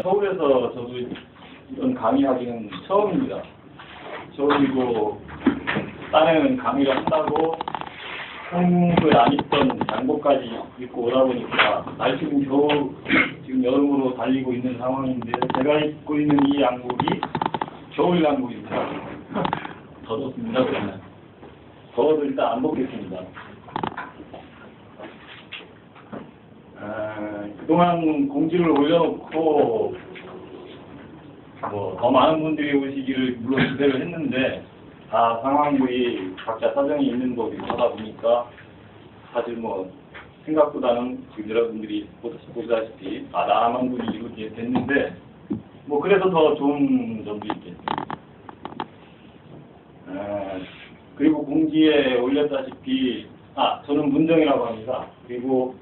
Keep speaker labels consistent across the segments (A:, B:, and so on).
A: 서울에서 저도 이런 강의하기는 처음입니다. 처음이고 딴에는 강의를 한다고 한국을 안 입던 양복까지 입고 오다 보니까 날씨는 겨우 지금 여름으로 달리고 있는 상황인데 제가 입고 있는 이 양복이 겨울 양복입니다. 더 덥습니다. 그러면 더워도 일단 안 벗겠습니다. 그동안 공지를 올려놓고 더 많은 분들이 오시기를 물론 기대를 했는데 다 상황들이 각자 사정이 있는 거기도 하다 보니까 사실 생각보다는 지금 여러분들이 보다시피 아담한 분이 이루어지게 됐는데 그래서 더 좋은 점도 있겠죠. 그리고 공지에 올렸다시피 저는 문정이라고 합니다. 그리고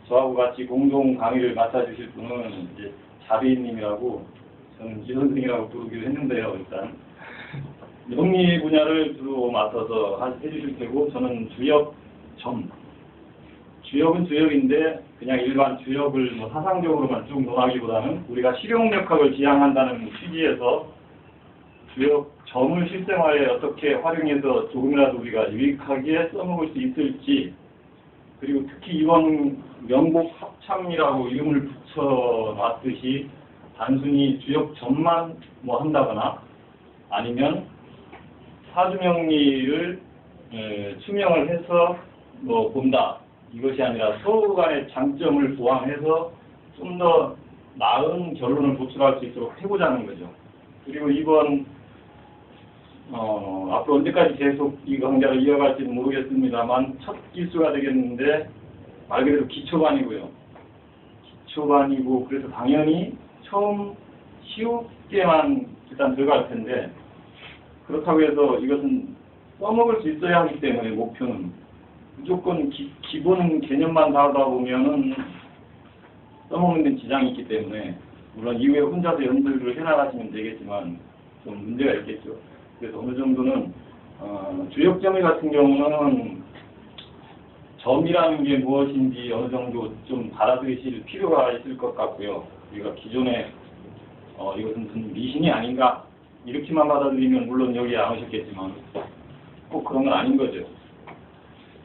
A: 저하고 같이 공동 강의를 맡아주실 분은 이제 자비님이라고 저는 이 선생이라고 부르기로 했는데요. 일단 영리 분야를 주로 맡아서 해주실 테고 저는 주역은 주역인데 그냥 일반 주역을 사상적으로만 쭉 논하기보다는 우리가 실용역학을 지향한다는 취지에서 주역 점을 실생활에 어떻게 활용해서 조금이라도 우리가 유익하게 써먹을 수 있을지, 그리고 특히 이번 명복 합참이라고 이름을 붙여놨듯이 단순히 주역 점만 한다거나 아니면 사주명리를 추명을 해서 본다, 이것이 아니라 서로 간의 장점을 보완해서 좀 더 나은 결론을 도출할 수 있도록 해보자는 거죠. 그리고 이번 앞으로 언제까지 계속 이 강좌를 이어갈지는 모르겠습니다만 첫 기수가 되겠는데 말 그대로 기초반이고요. 기초반이고 그래서 당연히 처음 쉬우게만 일단 들어갈 텐데, 그렇다고 해서 이것은 써먹을 수 있어야 하기 때문에 목표는 무조건 기본 개념만 다루다 보면은 써먹는 데는 지장이 있기 때문에 물론 이후에 혼자서 연습을 해나가시면 되겠지만 좀 문제가 있겠죠. 그래서 어느 정도는 주역점의 같은 경우는 점이라는 게 무엇인지 어느 정도 좀 알아두실 필요가 있을 것 같고요. 우리가 기존에 이것은 무슨 미신이 아닌가 이렇게만 받아들이면 물론 여기에 안 오셨겠지만 꼭 그런 건 아닌 거죠.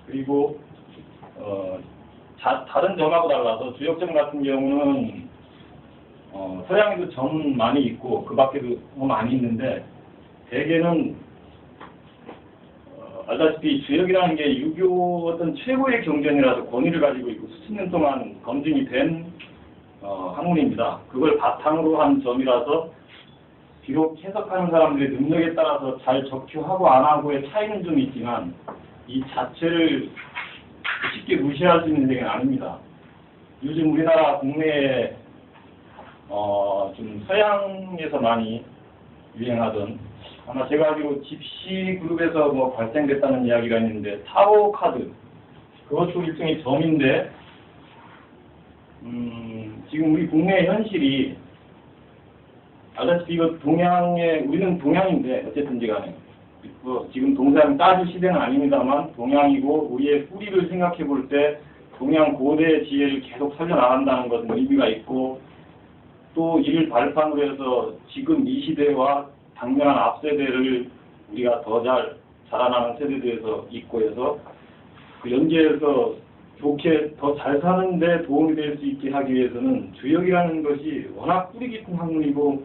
A: 그리고 다른 점하고 달라서 주역점 같은 경우는 서양에도 점 많이 있고 그 밖에도 많이 있는데 대개는 알다시피 주역이라는 게 유교 어떤 최고의 경전이라서 권위를 가지고 있고 수십 년 동안 검증이 된 학문입니다. 그걸 바탕으로 한 점이라서 비록 해석하는 사람들의 능력에 따라서 잘 적용하고 안 하고의 차이는 좀 있지만 이 자체를 쉽게 무시할 수 있는 얘기는 아닙니다. 요즘 우리나라 국내에 좀 서양에서 많이 유행하던, 아마 제가 알기로 집시 그룹에서 발생됐다는 이야기가 있는데 타로 카드, 그것도 일종의 점인데 지금 우리 국내의 현실이 알다시피 이거 우리는 동양인데 어쨌든지 간에 지금 동서양 따질 시대는 아닙니다만 동양이고 우리의 뿌리를 생각해 볼 때 동양 고대의 지혜를 계속 살려나간다는 것은 의미가 있고, 또 이를 발판으로 해서 지금 이 시대와 당면한 앞세대를 우리가 더 잘 자라나는 세대들에서 있고 해서 그 연계해서 좋게 더 잘 사는데 도움이 될 수 있게 하기 위해서는 주역이라는 것이 워낙 뿌리 깊은 학문이고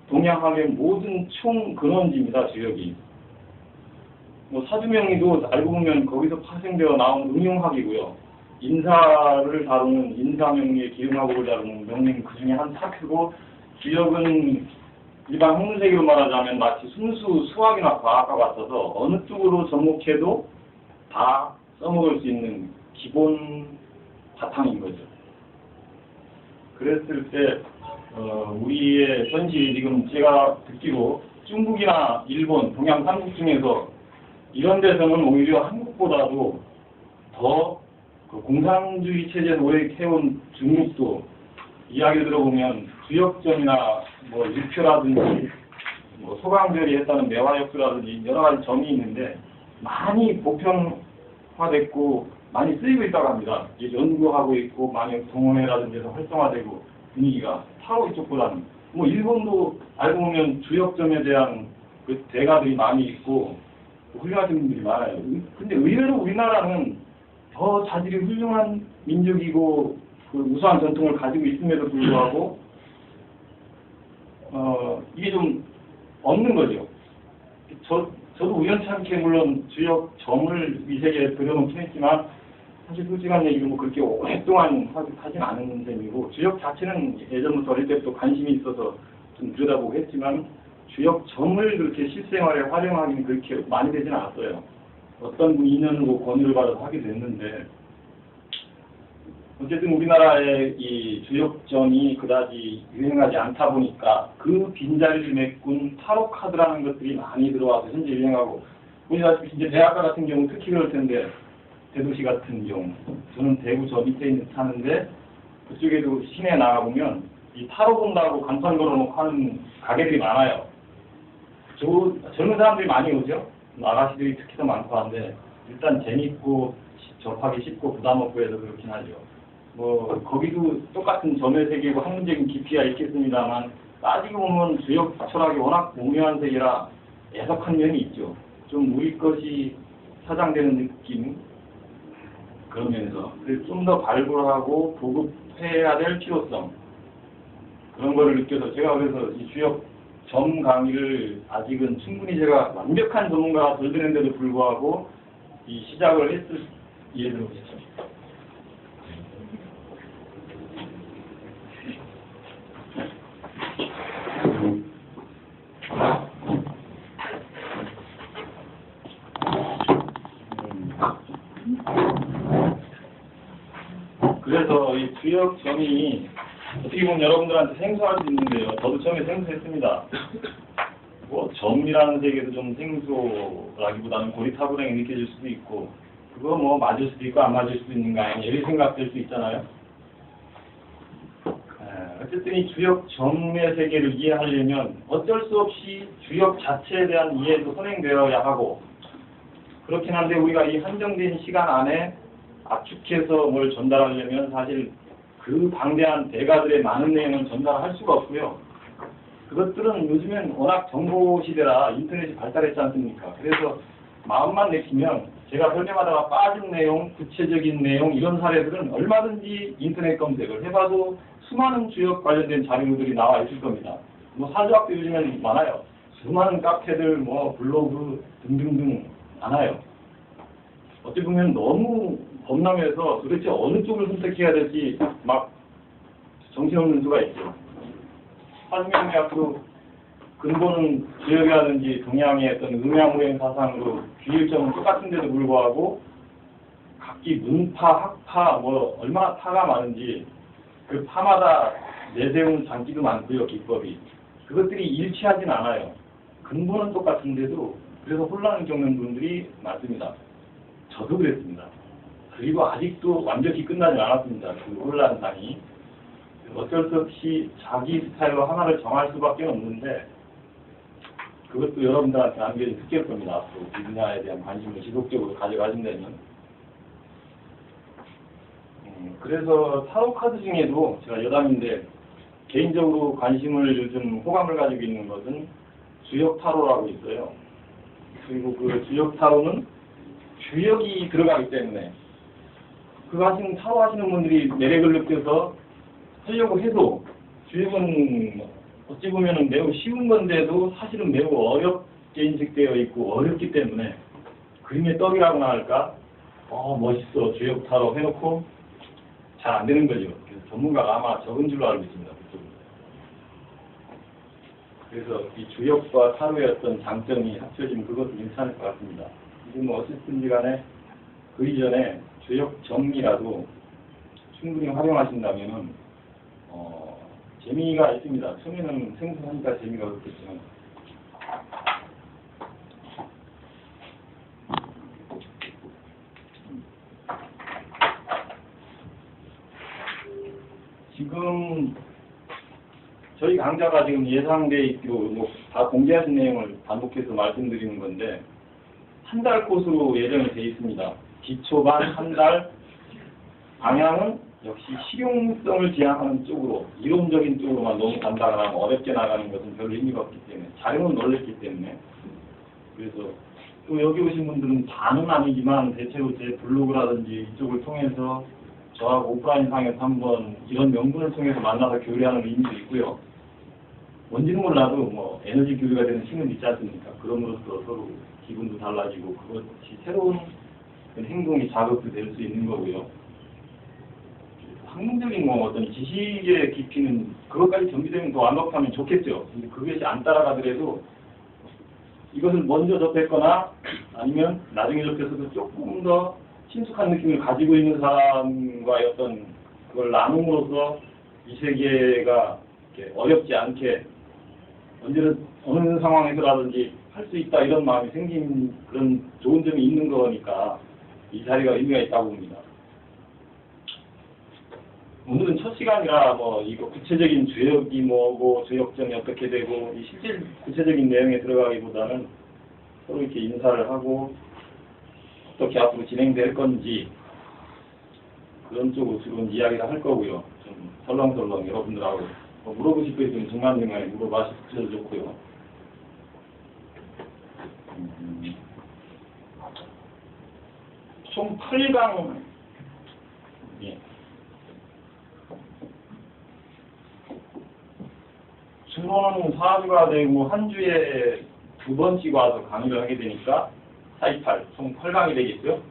A: 동양학의 모든 총 근원지입니다. 주역이. 사주명리도 알고 보면 거기서 파생되어 나온 응용학이고요. 인사를 다루는 인사명리의 기름학을 다루는 명리는 그 중에 한 파트고, 주역은 일반 학문세계로 말하자면 마치 순수 수학이나 과학과 같아서 어느 쪽으로 접목해도 다 써먹을 수 있는 기본 바탕인 거죠. 그랬을 때 우리의 현실이 지금 제가 듣기로 중국이나 일본, 동양 3국 중에서 이런 데서는 오히려 한국보다도 더 공산주의 체제에서 오래 해온 중국도 이야기를 들어보면 주역점이나 육표라든지 소강별이 했다는 매화역수라든지 여러 가지 점이 있는데 많이 보편화되어 활성화됐고 많이 쓰이고 있다고 합니다. 이제 연구하고 있고 많이 동호회라든지 해서 활성화되고 분위기가 타로 이쪽보다는 뭐 일본도 알고 보면 주역점에 대한 그 대가들이 많이 있고 훌륭하신 분들이 많아요. 근데 의외로 우리나라는 더 자질이 훌륭한 민족이고 그 우수한 전통을 가지고 있음에도 불구하고 이게 좀 없는 거죠. 저도 우연찮게 물론 주역 점을 이 세계에 들여놓긴 했지만 사실 솔직한 얘기로 뭐 그렇게 오랫동안 하진 않은 셈이고 주역 자체는 예전부터 어릴 때부터 관심이 있어서 좀 들여다보고 했지만 주역 점을 그렇게 실생활에 활용하기는 그렇게 많이 되진 않았어요. 어떤 분 인연으로 권유를 받아서 하게 됐는데 어쨌든 우리나라의 이 주역점이 그다지 유행하지 않다 보니까 그 빈자리를 메꾼 타로 카드라는 것들이 많이 들어와서 현재 유행하고 우리나라 이제 대학가 같은 경우 특히 그럴 텐데 대도시 같은 경우 저는 대구 저 밑에 있는 사는데 그쪽에도 시내에 나가보면 이 타로 본다고 간판 걸어놓고 하는 가게들이 많아요. 젊은 사람들이 많이 오죠. 아가씨들이 특히 더 많고 한데 일단 재밌고 접하기 쉽고 부담 없고 해서 그렇긴 하죠. 뭐 거기도 똑같은 점의 세계고 학문적인 깊이가 있겠습니다만 따지고 보면 주역 철학이 워낙 오묘한 세계라 애석한 면이 있죠. 좀 우리 것이 사장되는 느낌 그런 면에서 좀 더 발굴하고 보급해야 될 필요성 그런 거를 느껴서 제가 그래서 이 주역 점 강의를 아직은 충분히 제가 완벽한 전문가가 덜 되는데도 불구하고 이 시작을 했을 예를 들어보시죠. 그래서 이 주역점이 어떻게 보면 여러분들한테 생소할 수 있는데요. 저도 처음에 생소했습니다. 뭐 점이라는 세계도 좀 생소라기보다는 고리타분하게 느껴질 수도 있고 그거 뭐 맞을 수도 있고 안 맞을 수도 있는 거 아니냐 이런 생각될 수 있잖아요. 어쨌든 이 주역점의 세계를 이해하려면 어쩔 수 없이 주역 자체에 대한 이해도 선행되어야 하고 그렇긴 한데 우리가 이 한정된 시간 안에 압축해서 뭘 전달하려면 사실 그 방대한 대가들의 많은 내용은 전달할 수가 없고요. 그것들은 요즘엔 워낙 정보 시대라 인터넷이 발달했지 않습니까? 그래서 마음만 내키면 제가 설명하다가 빠진 내용, 구체적인 내용 이런 사례들은 얼마든지 인터넷 검색을 해봐도 수많은 주역 관련된 자료들이 나와 있을 겁니다. 뭐 사주학도 요즘엔 많아요. 수많은 카페들, 뭐 블로그 등등등 많아요. 어찌 보면 너무 범람해서 도대체 어느 쪽을 선택해야 될지 막 정신없는 수가 있죠. 화승명대학도 근본은 지역이라든지 동양의 어떤 음양오행 사상으로 규율점은 똑같은데도 불구하고 각기 문파, 학파 뭐 얼마나 파가 많은지 그 파마다 내세운 장기도 많고요. 기법이. 그것들이 일치하진 않아요. 근본은 똑같은데도 그래서 혼란을 겪는 분들이 많습니다. 저도 그랬습니다. 그리고 아직도 완전히 끝나지 않았습니다. 그 혼란상이. 어쩔 수 없이 자기 스타일로 하나를 정할 수밖에 없는데 그것도 여러분들한테 남겨진 특기일 겁니다. 앞으로 이 분야에 대한 관심을 지속적으로 가져가신다면. 그래서 타로 카드 중에도 제가 여담인데 개인적으로 관심을 요즘 호감을 가지고 있는 것은 주역 타로라고 있어요. 그리고 그 주역 타로는 주역이 들어가기 때문에 그거 하시는 타로 하시는 분들이 매력을 느껴서 하려고 해도 주역은 어찌 보면 매우 쉬운 건데도 사실은 매우 어렵게 인식되어 있고 어렵기 때문에 그림의 떡이라고나 할까? 멋있어 주역 타로 해놓고 잘 안 되는 거죠. 그래서 전문가가 아마 적은 줄로 알고 있습니다. 그래서 이 주역과 타로의 어떤 장점이 합쳐지면 그것도 괜찮을 것 같습니다. 지금 뭐 어쨌든지 간에 그 이전에 주역 점이라도 충분히 활용하신다면은 재미가 있습니다. 처음에는 생소하니까 재미가 없겠지만 지금 저희 강좌가 지금 예상돼 있기로 뭐 다 공개하신 내용을 반복해서 말씀드리는 건데 한 달 코스로 예정이 돼 있습니다. 기초반 한 달, 방향은 역시 실용성을 지향하는 쪽으로, 이론적인 쪽으로만 너무 간다고 하면 어렵게 나가는 것은 별 의미가 없기 때문에, 자료는 놀랬기 때문에. 그래서 또 여기 오신 분들은 다는 아니지만 대체로 제 블로그라든지 이쪽을 통해서 저하고 오프라인상에서 한번 이런 명분을 통해서 만나서 교류하는 의미도 있고요. 뭔지는 몰라도 뭐 에너지 교류가 되는 힘은 있지 않습니까? 그럼으로써 서로 기분도 달라지고 그것이 새로운 행동이 자극도 될 수 있는 거고요. 학문적인 뭐 어떤 지식의 깊이는 그것까지 정비되면 더 완벽하면 좋겠죠. 근데 그것이 안 따라가더라도 이것을 먼저 접했거나 아니면 나중에 접해서도 조금 더 친숙한 느낌을 가지고 있는 사람과의 어떤 그걸 나눔으로써 이 세계가 이렇게 어렵지 않게 언제든 어느 상황에서라든지 할 수 있다 이런 마음이 생긴 그런 좋은 점이 있는 거니까 이 자리가 의미가 있다고 봅니다. 오늘은 첫 시간이라 뭐 이거 구체적인 죄역이 뭐고 죄역점이 어떻게 되고 이 실제 구체적인 내용에 들어가기보다는 서로 이렇게 인사를 하고 어떻게 앞으로 진행될 건지 그런 쪽으로 주로 이야기를 할 거고요. 좀 설렁설렁 여러분들하고 뭐 물어보실 거 있으면 중간중간에 물어봐주셔도 좋고요. 총 8강 예. 주로는 4주가 되고 한 주에 2번씩 와서 강의를 하게 되니까 428, 총 8강이 되겠죠.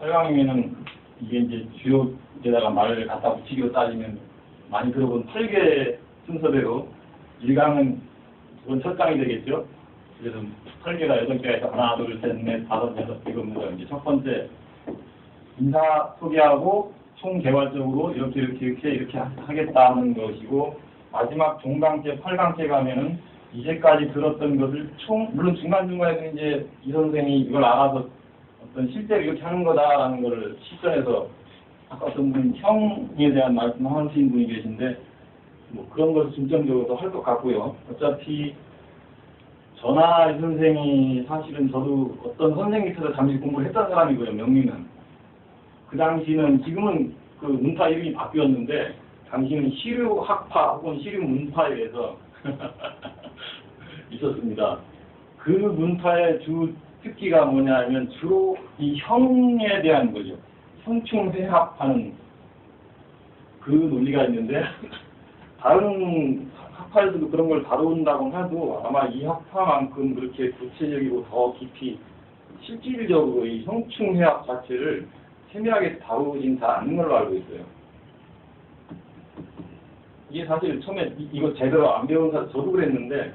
A: 8강이면은 이게 이제 주요에다가 말을 갖다 붙이기로 따지면 많이 들어본 8개 순서대로 1강은 이번 첫 강이 되겠죠. 그래서 8개가 8개가 해서 하나, 둘, 셋, 넷, 다섯, 여섯 이겁니다. 이제 첫 번째 인사 소개하고 총 개괄적으로 이렇게 하겠다는 것이고 마지막 종강제 8강제 가면은 이제까지 들었던 것을 물론 중간중간에도 이제 이 선생이 이걸 알아서 어떤 실제로 이렇게 하는 거다라는 걸 실전에서 아까 어떤 분 형에 대한 말씀하신 분이 계신데 뭐 그런 것을 중점적으로 할 것 같고요. 어차피 저나 이 선생이 사실은 저도 어떤 선생 밑에서 잠시 공부를 했던 사람이고요. 명리는. 그 당시는 지금은 그 문파 이름이 바뀌었는데 당시는 시류학파 혹은 시류문파에 대해서 있었습니다. 그 문파의 주 특기가 뭐냐면 주로 이 형에 대한 거죠. 형충회합하는 그 논리가 있는데 다른 학파에서도 그런 걸 다룬다고 해도 아마 이 학파만큼 그렇게 구체적이고 더 깊이 실질적으로 이 형충회합 자체를 세밀하게 다루진 잘 않는 걸로 알고 있어요. 이게 사실 처음에 이거 제대로 안 배운 사람 저도 그랬는데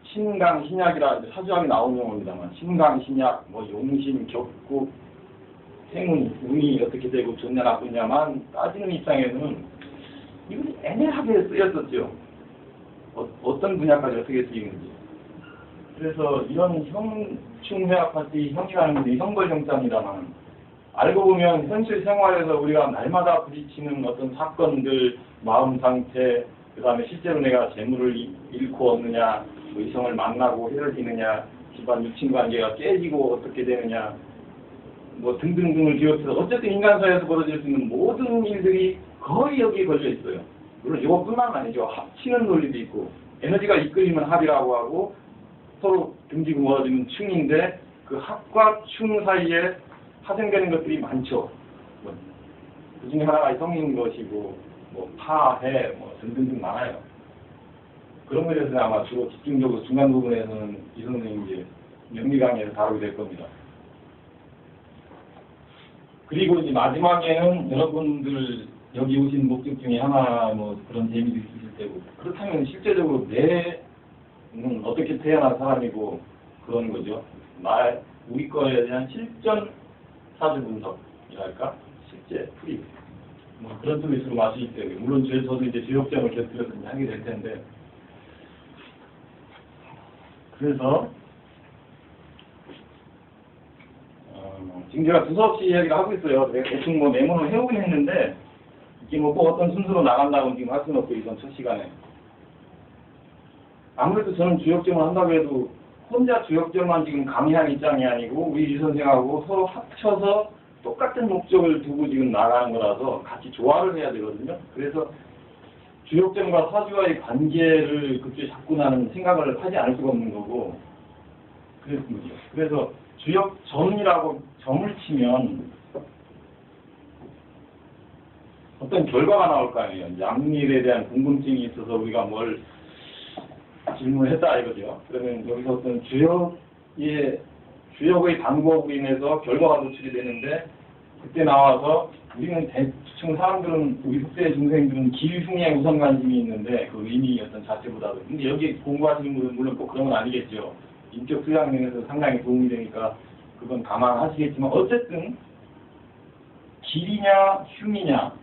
A: 신강, 신약이라 사주학이 나온 용어입니다만 신강, 신약, 뭐 용신, 격국, 행운, 운이 어떻게 되고 좋냐 나쁘냐만 따지는 입장에서는 이건 애매하게 쓰였었죠. 어떤 분야까지 어떻게 쓰이는지. 그래서 이런 형충회합할 때 형이라는 게 형벌형자입니다만 알고 보면 현실 생활에서 우리가 날마다 부딪히는 어떤 사건들, 마음 상태, 그 다음에 실제로 내가 재물을 잃고 얻느냐, 뭐 이성을 만나고 헤어지느냐, 집안 유친관계가 깨지고 어떻게 되느냐, 뭐 등등등을 비롯해서 어쨌든 인간사회에서 벌어질 수 있는 모든 일들이 거의 여기에 걸려 있어요. 물론 이것뿐만 아니죠. 합치는 논리도 있고 에너지가 이끌리면 합이라고 하고 서로 등지고 모아지는 충인데 그 합과 충 사이에 파생되는 것들이 많죠. 그 중에 하나가 성인 것이고 뭐 파해 뭐 등등등 많아요. 그런 것에 대해서 아마 주로 집중적으로 중간 부분에서는 이 선생님 이제 명리 강의에서 다루게 될 겁니다. 그리고 이제 마지막에는 여러분들 여기 오신 목적 중에 하나 뭐 그런 재미도 있으실 테고 그렇다면 실제적으로 내는 어떻게 태어난 사람이고 그런 거죠. 우리 거에 대한 실전 사주 분석이랄까 실제 풀이 뭐 그런 쪽이 주로 마실 때고 물론 저도 이제 지역점을 곁들여서 하게 될 텐데 그래서 지금 제가 두서없이 이야기를 하고 있어요. 대충 뭐 메모를 해오긴 했는데 이게 뭐 꼭 어떤 순서로 나간다고 지금 할 수는 없고 이번 첫 시간에 아무래도 저는 주역점을 한다고 해도 혼자 주역점만 지금 강의한 입장이 아니고 우리 유 선생하고 서로 합쳐서 똑같은 목적을 두고 지금 나가는 거라서 같이 조화를 해야 되거든요. 그래서 주역점과 사주와의 관계를 그렇게 자꾸 나는 생각을 하지 않을 수가 없는 거고 그랬습니다. 그래서 주역점이라고 점을 치면 어떤 결과가 나올 거 아니에요. 양일에 대한 궁금증이 있어서 우리가 뭘 질문했다 이거죠. 그러면 여기서 어떤 주역의 방법으로 인해서 결과가 노출이 되는데 그때 나와서 우리는 대충 사람들은 우리 국대 중생들은 길흉에 우선 관심이 있는데 그 의미 어떤 자체보다도 근데 여기 공부하시는 분은 물론 꼭 그런 건 아니겠죠. 인격 수양 면에서 상당히 도움이 되니까 그건 감안하시겠지만 어쨌든 길이냐 흉이냐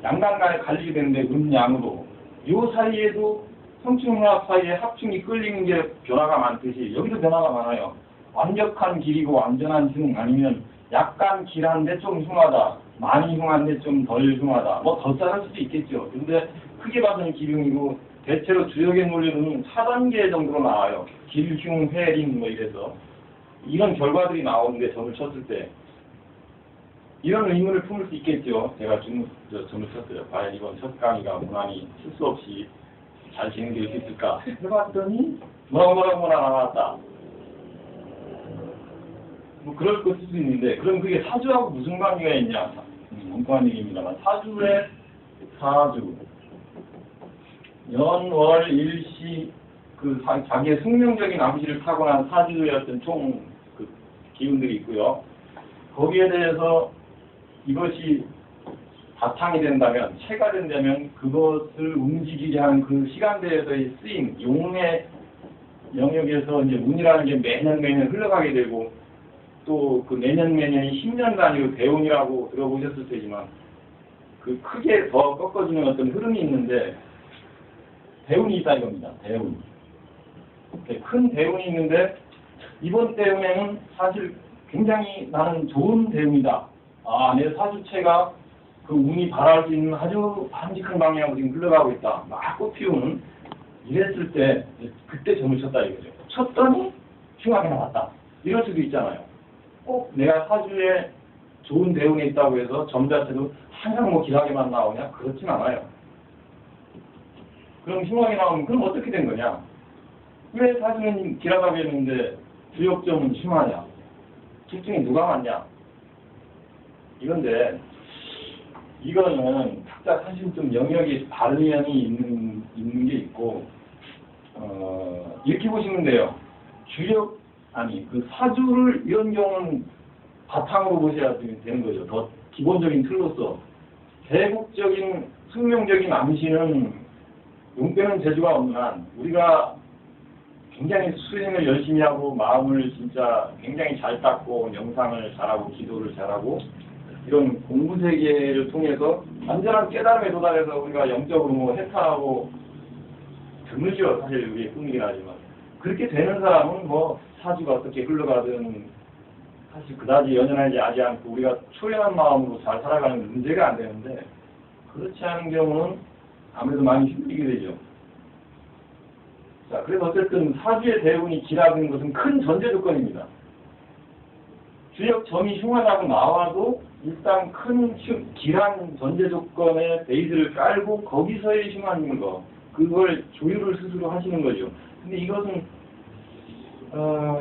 A: 양간 간에 갈리게 되는데 음양으로 이 사이에도 성충합 사이에 합충이 끌리는 게 변화가 많듯이 여기도 변화가 많아요. 완벽한 길이고 완전한 흉 아니면 약간 길한데 좀 흉하다. 많이 흉한데 좀 덜 흉하다. 뭐 더 자랄 수도 있겠죠. 근데 크게 봐서는 길흉이고 대체로 주역의 논리는 4단계 정도로 나와요. 길흉, 회린 뭐 이래서 이런 결과들이 나오는데 점을 쳤을 때 이런 의문을 품을 수 있겠죠. 제가 점을 쳤어요. 과연 이번 첫 강의가 무난히 실수 없이 잘 진행될 수 있을까 해봤더니 뭐라 나왔다. 뭐 그럴 수도 있는데 그럼 그게 사주하고 무슨 관계가 있냐? 엉뚱한 얘기입니다만 사주 연월 일시 그 자기의 숙명적인 암시를 타고난 사주의 어떤 총 그 기운들이 있고요. 거기에 대해서 이것이 바탕이 된다면, 체가 된다면 그것을 움직이게 하는 그 시간대에서의 쓰임, 용의 영역에서 이제 운이라는 게 매년 흘러가게 되고 또 그 매년이 10년 단위로 대운이라고 들어보셨을 테지만 그 크게 더 꺾어지는 어떤 흐름이 있는데 대운이 있다 이겁니다. 대운. 큰 대운이 있는데 이번 대운에는 사실 굉장히 나는 좋은 대운이다. 내 사주체가 그 운이 발할 수 있는 아주 바람직한 방향으로 지금 흘러가고 있다. 막 꽃피우는 이랬을 때 그때 점을 쳤다 이거죠. 쳤더니 흉하게 나왔다. 이럴 수도 있잖아요. 꼭 내가 사주에 좋은 대운이 있다고 해서 점 자체도 항상 뭐 길하게만 나오냐? 그렇진 않아요. 그럼 흉하게 나오면 그럼 어떻게 된 거냐? 왜 사주는 길하다고 했는데 주역점은 흉하냐? 둘 중에 누가 맞냐? 이건데 이거는 각자 사실 좀 영역이 다른 면이 있는 게 있고 이렇게 보시면 돼요. 그 사주를 이런 경우는 바탕으로 보셔야 되는 거죠. 더 기본적인 틀로서 대국적인 숙명적인 암시는 용빼는 재주가 없는 한 우리가 굉장히 수행을 열심히 하고 마음을 진짜 굉장히 잘 닦고 명상을 잘하고 기도를 잘하고 이런 공부 세계를 통해서 완전한 깨달음에 도달해서 우리가 영적으로 뭐 해탈하고 드물죠. 사실 우리의 꿈이긴 하지만 그렇게 되는 사람은 뭐 사주가 어떻게 흘러가든 사실 그다지 연연하지 않고 우리가 초연한 마음으로 잘 살아가는 문제가 안 되는데 그렇지 않은 경우는 아무래도 많이 힘들게 되죠. 자, 그래서 어쨌든 사주의 대운이 길하는 것은 큰 전제 조건입니다. 주역 점이 흉하다고 나와도 일단 큰 길한 전제 조건의 베이스를 깔고 거기서의 흉한 거 그걸 조율을 스스로 하시는 거죠. 근데 이것은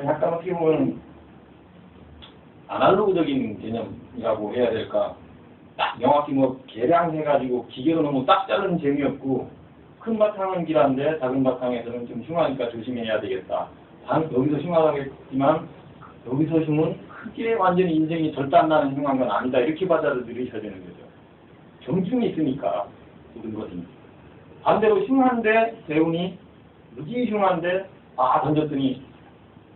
A: 약간 어떻게 보면 아날로그적인 개념이라고 해야 될까? 딱 명확히 뭐 계량해가지고 기계로 너무 딱 자르는 재미없고 큰 바탕은 길한데 작은 바탕에서는 좀 흉하니까 조심해야 되겠다. 단 여기서 흉하다고 했지만 여기서 흉은 크게 완전히 인생이 절단나는 흉한 건 아니다. 이렇게 받아들이셔야 되는 거죠. 경중이 있으니까 모든 것은. 반대로 흉한데 대운이 무지 흉한데 던졌더니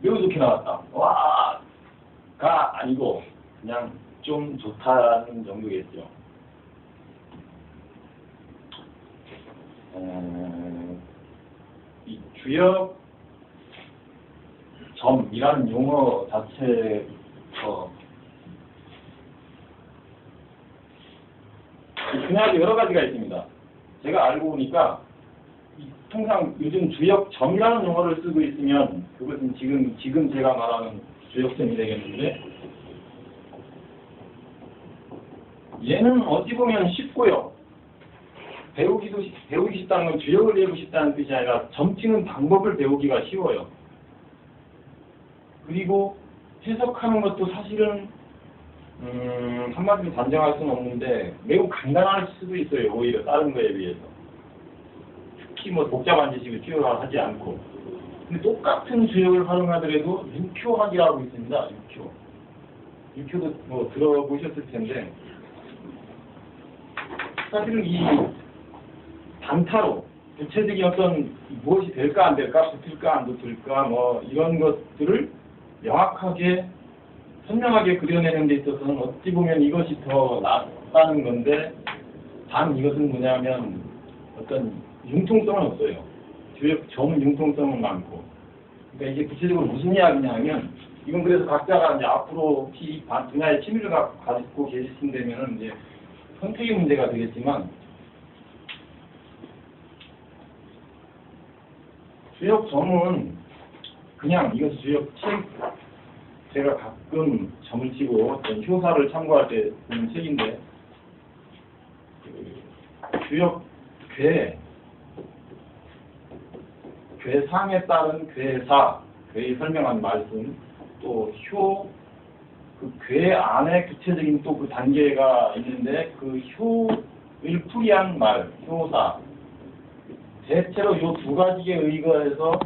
A: 매우 좋게 나왔다. 와가 아니고 그냥 좀 좋다는 정도겠죠. 이 주역 점이라는 용어 자체에서 그냥 여러 가지가 있습니다. 제가 알고 보니까 항상 요즘 주역점이라는 용어를 쓰고 있으면 그것은 지금 제가 말하는 주역점이 되겠는데, 얘는 어찌 보면 쉽고요. 배우기 쉽다는 건 주역을 배우고 싶다는 뜻이 아니라 점치는 방법을 배우기가 쉬워요. 그리고 해석하는 것도 사실은 한마디로 단정할 수는 없는데 매우 간단할 수도 있어요. 오히려 다른 거에 비해서. 특히 뭐 복잡한 지식을 필요로 하지 않고. 근데 똑같은 주역을 활용하더라도 육효학이라고 있습니다. 육효도 뭐 들어보셨을 텐데, 사실은 이 단타로 구체적인 어떤 무엇이 될까 안 될까, 붙을까 안 붙을까, 뭐 이런 것들을 명확하게 선명하게 그려내는 데 있어서는 어찌 보면 이것이 더 낫다는 건데, 단 이것은 뭐냐면 어떤 융통성은 없어요. 주역 점 융통성은 많고. 그러니까 이게 구체적으로 무슨 이야기냐 하면, 이건 그래서 각자가 이제 앞으로 이 분야의 취미를 가지고 계신다면은 이제 선택의 문제가 되겠지만, 주역 점은 그냥 이것이 주역 책, 제가 가끔 점을 치고 어떤 효사를 참고할 때 보는 책인데, 주역 괴상에 따른 괴사, 괴에 설명한 말씀, 또 그 괴 안에 구체적인 또 그 단계가 있는데, 그 효를 풀이한 말, 효사. 대체로 이 두 가지에 의거해서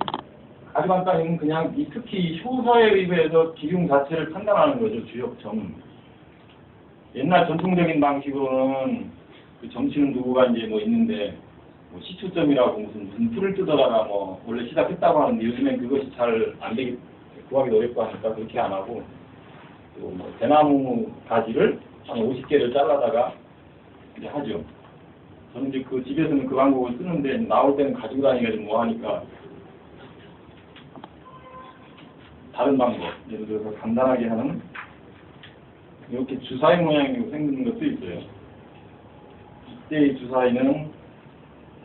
A: 아주 간단히는 그냥 특히 효사에 의거해서 기둥 자체를 판단하는 거죠. 주역점은. 옛날 전통적인 방식으로는 그 점치는 도구가 이제 뭐 있는데, 뭐 시초점이라고 무슨 풀을 뜯어다가 뭐 원래 시작했다고 하는데, 요즘엔 그것이 잘 안 되기, 구하기도 어렵고 하니까 그렇게 안 하고, 또 뭐 대나무 가지를 한 50개를 잘라다가 이제 하죠. 저는 이제 그 집에서는 그 방법을 쓰는데, 나올 때는 가지고 다니기가 좀 뭐하니까 다른 방법, 예를 들어서 간단하게 하는 이렇게 주사위 모양으로 생기는 것도 있어요. 이때의 주사위는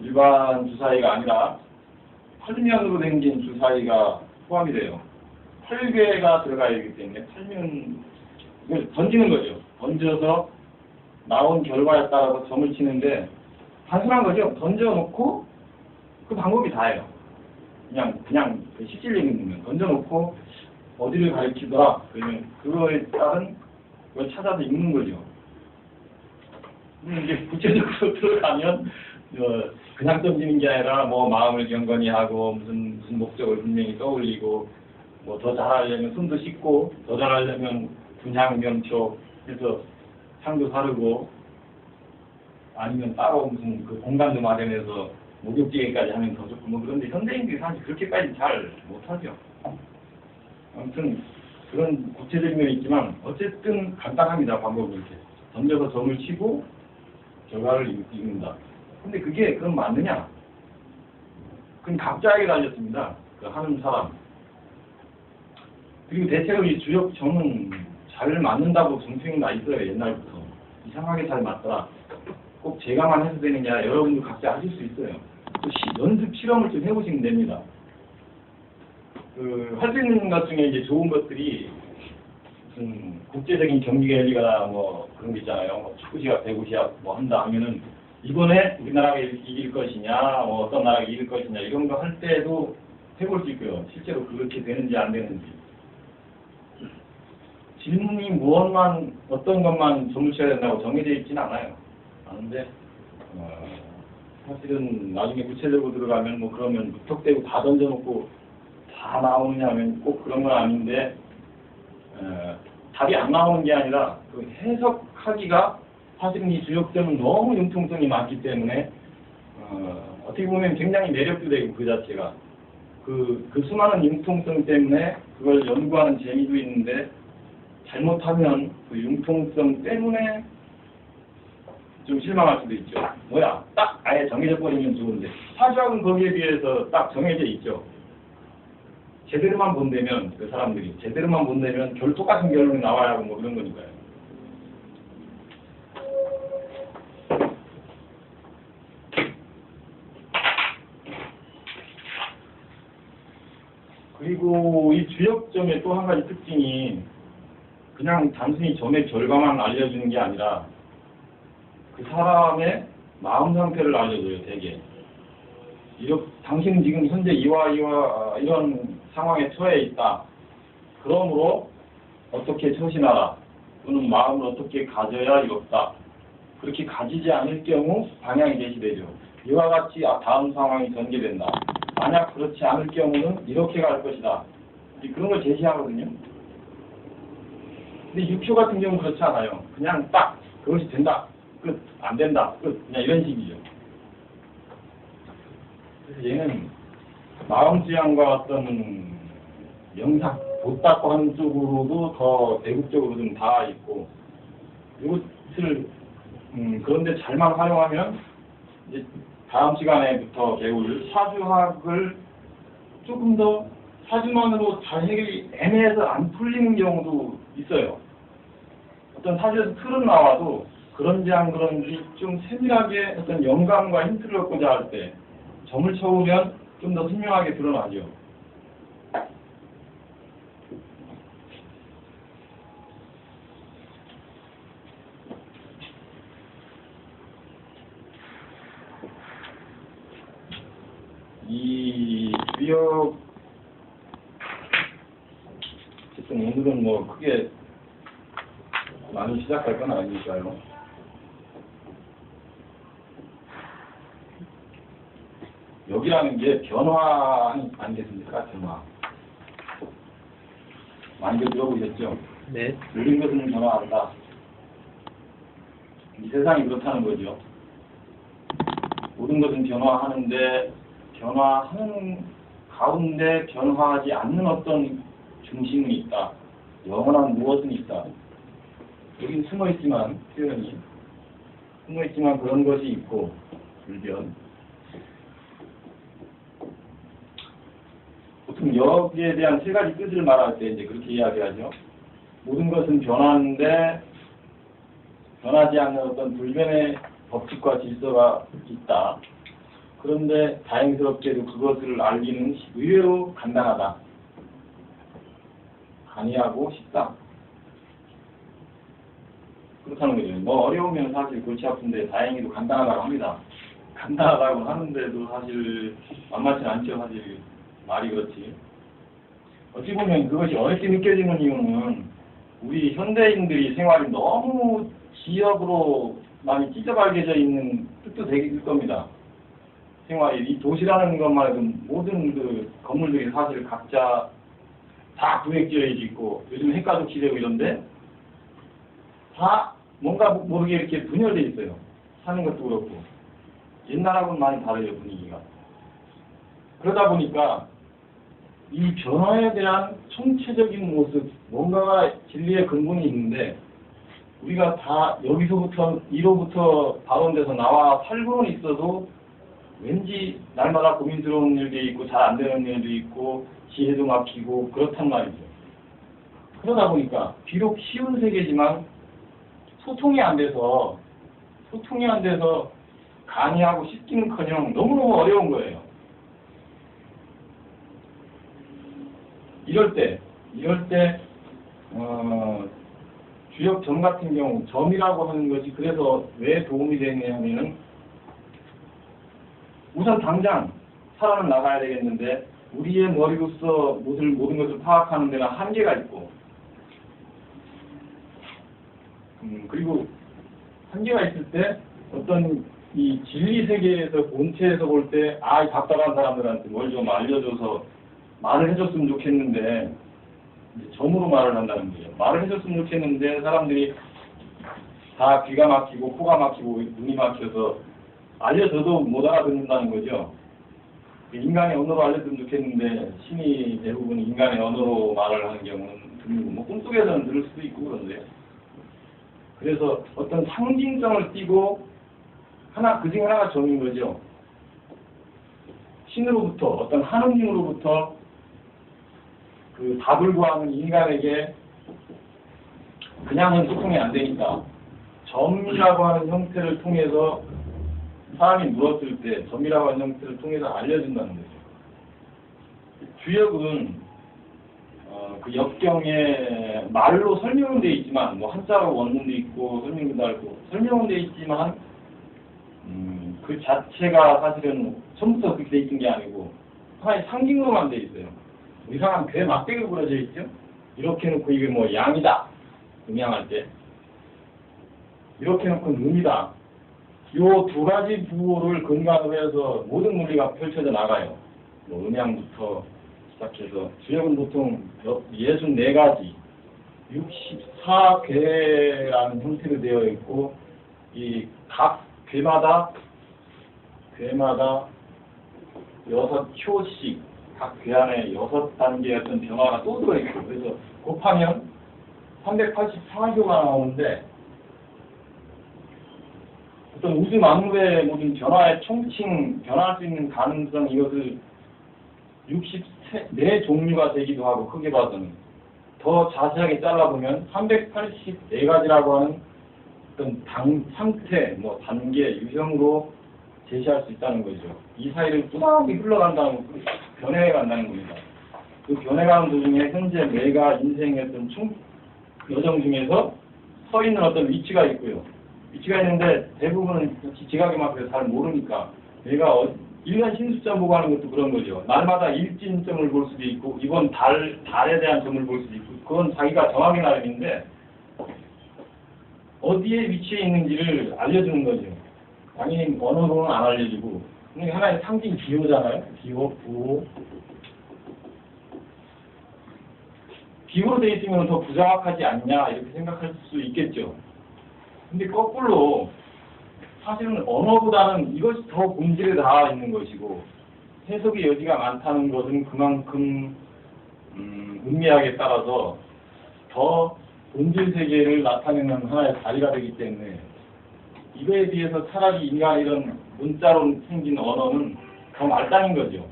A: 일반 주사위가 아니라 8면으로 생긴 주사위가 포함이 돼요. 8개가 들어가야 되기 때문에 8면, 이걸 던지는 거죠. 던져서 나온 결과에 따라서 점을 치는데, 단순한 거죠. 던져놓고 그 방법이 다예요. 그냥 실질적인 부분 던져놓고 어디를 가리키더라, 그러면 그거에 따른 그걸 찾아서 읽는 거죠. 이제 구체적으로 들어가면 그냥 던지는 게 아니라 뭐 마음을 경건히 하고 무슨 목적을 분명히 떠올리고, 뭐 더 잘하려면 손도 씻고, 더 잘하려면 분향 명초 해서 상도 사르고, 아니면 따로 무슨 그 공간도 마련해서 목욕지게까지 하면 더 좋고, 뭐 그런데 현대인들이 사실 그렇게까지 잘 못하죠. 아무튼 그런 구체적인 면이 있지만 어쨌든 간단합니다. 방법은 이렇게 던져서 점을 치고 결과를 읽는다. 근데 그게 그럼 맞느냐? 그건 각자에게 달렸습니다. 그 하는 사람. 그리고 대체로 이 주역 점은 잘 맞는다고 정평이 나 있어요. 옛날부터 이상하게 잘 맞더라. 꼭 제가만 해도 되느냐, 여러분도 각자 하실 수 있어요. 또 연습 실험을 좀 해보시면 됩니다. 할 수 있는 것 중에 이제 좋은 것들이 무슨 국제적인 경기가 열리거나 뭐 그런 게 있잖아요. 뭐 축구 시합, 배구 시합 뭐 한다 하면은 이번에 우리나라가 이길 것이냐, 뭐 어떤 나라가 이길 것이냐, 이런 거 할 때도 해볼 수 있고요. 실제로 그렇게 되는지 안 되는지. 질문이 어떤 것만 점을 쳐야 된다고 정해져 있지는 않아요. 아는데 사실은 나중에 구체적으로 들어가면 뭐 그러면 무턱대고 다 던져놓고 다 나오느냐 하면 꼭 그런 건 아닌데, 답이 안 나오는 게 아니라 그 해석하기가, 사실은 이 주역점은 너무 융통성이 많기 때문에 어떻게 보면 굉장히 매력도 되고, 그 자체가 그 수많은 융통성 때문에 그걸 연구하는 재미도 있는데, 잘못하면 그 융통성 때문에 좀 실망할 수도 있죠. 뭐야, 딱 아예 정해져 버리면 좋은데, 사주학은 거기에 비해서 딱 정해져 있죠. 제대로만 본다면, 그 사람들이 제대로만 본다면 결 똑같은 결론이 나와야 하고 뭐 그런 거니까요. 그리고 이 주역점의 또 한 가지 특징이 그냥 단순히 점의 결과만 알려주는 게 아니라 그 사람의 마음 상태를 알려줘요, 되게. 당신은 지금 현재 이와 이런 상황에 처해 있다. 그러므로 어떻게 처신하라. 또는 마음을 어떻게 가져야 이롭다. 그렇게 가지지 않을 경우 방향이 제시되죠. 이와 같이 다음 상황이 전개된다. 만약 그렇지 않을 경우는 이렇게 갈 것이다. 그런 걸 제시하거든요. 근데 육효 같은 경우는 그렇지 않아요. 그냥 딱 그것이 된다. 끝. 안 된다. 끝. 그냥 이런 식이죠. 그래서 얘는 마음지향과 어떤 명상, 돛닦고 하는 쪽으로도 더 대국적으로 좀 닿아 있고, 이것을 그런데 잘만 활용하면 이제 다음 시간에부터 배울 사주학을 조금 더 사주만으로 잘 해결이 애매해서 안 풀리는 경우도 있어요. 어떤 사주에서 틀은 나와도 그런지 안 그런지 좀 세밀하게 어떤 영감과 힌트를 얻고자 할 때 점을 쳐오면 좀 더 선명하게 드러나죠. 이 주역, 어쨌든 오늘은 뭐 크게 많이 시작할 건 아니니까요. 여기라는 게 변화 아니겠습니까? 변화. 많이들 들어보셨죠?
B: 네.
A: 모든 것은 변화한다. 이 세상이 그렇다는 거죠. 모든 것은 변화하는데 변화하는 가운데 변화하지 않는 어떤 중심은 있다. 영원한 무엇은 있다. 여긴 숨어있지만 표현이 숨어있지만 그런 것이 있고 불변. 보통 여기에 대한 세 가지 뜻을 말할 때 이제 그렇게 이야기하죠. 모든 것은 변하는데 변하지 않는 어떤 불변의 법칙과 질서가 있다. 그런데 다행스럽게도 그것을 알기는 의외로 간단하다. 간이하고 쉽다. 그렇다는 거죠. 뭐 어려우면 사실 골치 아픈데 다행히도 간단하다고 합니다. 간단하다고 하는데도 사실 만만치 않죠. 사실 말이 그렇지. 어찌 보면 그것이 어렵게 느껴지는 이유는 우리 현대인들이 생활이 너무 지역으로 많이 찢어발겨져 있는 뜻도 되길 겁니다. 생활이 이 도시라는 것만 해도 모든 그 건물들이 사실 각자 다 구획지어져 있고 요즘 핵가족 시대고 이런데 다 뭔가 모르게 이렇게 분열돼 있어요. 사는 것도 그렇고 옛날하고는 많이 다르죠, 분위기가. 그러다 보니까 이 변화에 대한 총체적인 모습, 뭔가가 진리의 근본이 있는데 우리가 다 여기서부터 1호부터 발원돼서 나와 살고는 있어도 왠지 날마다 고민스러운 일도 있고 잘 안 되는 일도 있고 지혜도 막히고 그렇단 말이죠. 그러다 보니까 비록 쉬운 세계지만 소통이 안 돼서 강의하고 씻기는커녕 너무너무 어려운 거예요. 이럴 때 주역점 같은 경우 점이라고 하는 것이 그래서 왜 도움이 되느냐면은 우선 당장 살아는 나가야 되겠는데 우리의 머리로서 모든 것을 파악하는 데는 한계가 있고 그리고 한계가 있을 때 어떤 이 진리 세계에서 본체에서 볼 때 이 답답한 사람들한테 뭘 좀 알려줘서 말을 해줬으면 좋겠는데 이제 점으로 말을 한다는 거죠. 말을 해줬으면 좋겠는데 사람들이 다 귀가 막히고 코가 막히고 눈이 막혀서 알려줘도 못 알아듣는다는 거죠. 인간의 언어로 알려주면 좋겠는데 신이 대부분 인간의 언어로 말을 하는 경우는 드물고 뭐 꿈속에서는 들을 수도 있고 그런데요. 그래서 어떤 상징성을 띠고 그중에 하나가 점인 거죠. 신으로부터 어떤 하느님으로부터 그 답을 구하는 인간에게 그냥은 소통이 안 되니까 점이라고 하는 형태를 통해서 사람이 물었을 때 점이라고 하는 형태를 통해서 알려준다는 거죠. 주역은 그 역경에 말로 설명은 돼 있지만, 뭐 한자로 원문도 있고 설명도 달고 설명은 돼 있지만, 그 자체가 사실은 처음부터 그렇게 돼 있는 게 아니고 하나의 상징으로만 돼 있어요. 이상한 괴 막대기로 그려져 있죠. 이렇게 놓고 이게 뭐 양이다, 음양할 때 이렇게 놓고 음이다. 요 두 가지 부호를 근간으로 해서 모든 논리가 펼쳐져 나가요. 뭐 음양부터 시작해서 주역은 보통 64가지 64괴라는 형태로 되어 있고, 이 각 괴마다 6효씩 각 괴 안에 6단계의 어떤 변화가 또 들어있고, 그래서 곱하면 384교가 나오는데, 어떤 우주 만물의 모든 변화의 총칭, 변화할 수 있는 가능성, 이것을 64종류가 되기도 하고, 크게 봐서는 더 자세하게 잘라보면 384가지라고 하는 어떤 상태, 뭐 단계, 유형으로 제시할 수 있다는 거죠. 이 사이를 뚜렷하게 흘러간다는, 변해간다는 겁니다. 그 변해가는 도중에 현재 내가 인생의 어떤 여정 중에서 서 있는 어떤 위치가 있고요. 위치가 있는데 대부분은 지각에 맞춰서 잘 모르니까, 내가 일간 신수점 보고 하는 것도 그런 거죠. 날마다 일진점을 볼 수도 있고, 이번 달에 대한 점을 볼 수도 있고, 그건 자기가 정하기 나름인데 어디에 위치해 있는지를 알려주는 거죠. 당연히 언어로는 안 알려주고, 이게 하나의 상징 기호잖아요. 기호, 부호. 기호로 되어 있으면 더 부정확하지 않냐, 이렇게 생각할 수 있겠죠. 근데 거꾸로 사실은 언어보다는 이것이 더 본질에 닿아 있는 것이고, 해석의 여지가 많다는 것은 그만큼 음미학에 따라서 더 본질 세계를 나타내는 하나의 다리가 되기 때문에, 이거에 비해서 차라리 인간 이런 문자로 생긴 언어는 더 말단인 거죠.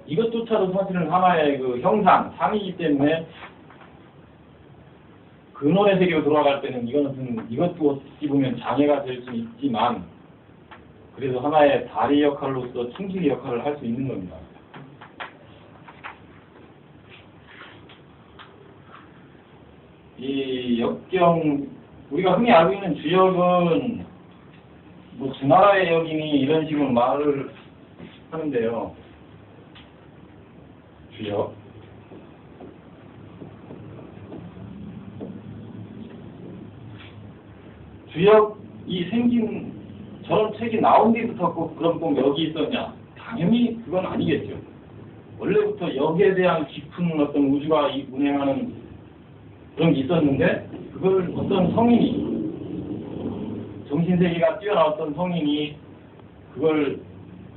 A: 이것조차도 사실은 하나의 그 형상, 상이기 때문에 근원의 세계로 돌아갈 때는 이것도 어찌 보면 장애가 될 수 있지만, 그래서 하나의 다리 역할로서 충실히 역할을 할 수 있는 겁니다. 이 역경, 우리가 흔히 알고 있는 주역은 뭐 주나라의 역이니 이런 식으로 말을 하는데요. 주역. 주역이 생긴, 저런 책이 나온 뒤부터 꼭 역이 있었냐? 당연히 그건 아니겠죠. 원래부터 역에 대한 깊은 어떤 우주가 운행하는 그런 게 있었는데, 그걸 어떤 성인이, 정신세계가 뛰어난 어떤 성인이 그걸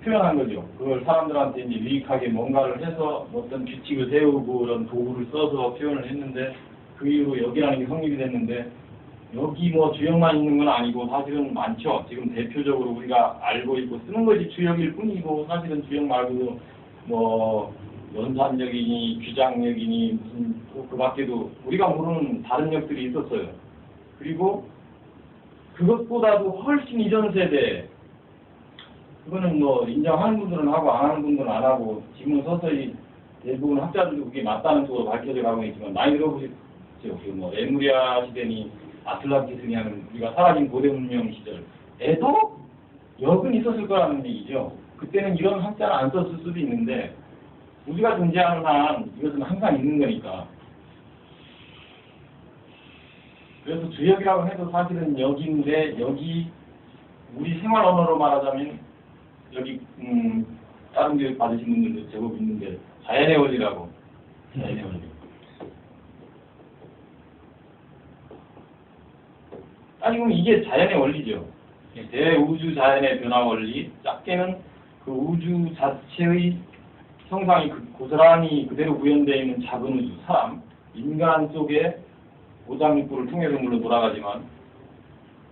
A: 표현한 거죠. 그걸 사람들한테 이제 유익하게 뭔가를 해서 어떤 규칙을 세우고 그런 도구를 써서 표현을 했는데, 그 이후로 역이라는 게 성립이 됐는데, 여기 뭐 주역만 있는 건 아니고 사실은 많죠. 지금 대표적으로 우리가 알고 있고 쓰는 것이 주역일 뿐이고, 사실은 주역 말고도 뭐 연산역이니 귀장역이니 무슨 그 밖에도 우리가 모르는 다른 역들이 있었어요. 그리고 그것보다도 훨씬 이전 세대, 그거는 뭐 인정하는 분들은 하고 안 하는 분들은 안 하고, 지금은 서서히 대부분 학자들도 그게 맞다는 쪽으로 밝혀져 가고 있지만, 많이 들어보셨죠. 그 뭐 레무리아 시대니 아틀란티스니 하는 우리가 사라진 고대 문명 시절에도 역은 있었을 거라는 얘기죠. 그때는 이런 한자를 안 썼을 수도 있는데, 우리가 존재하는 한 이것은 항상 있는 거니까. 그래서 주역이라고 해도 사실은 역인데, 여기 우리 생활 언어로 말하자면 여기 다른 교육 받으신 분들도 제법 있는데, 자연의 원리라고. 자연의 원리. 아니, 그럼 이게 자연의 원리죠. 대우주 자연의 변화 원리. 작게는 그 우주 자체의 형상이 고스란히 그대로 구현되어 있는 작은 우주, 사람, 인간 속에 오장육부를 통해서 물론 돌아가지만,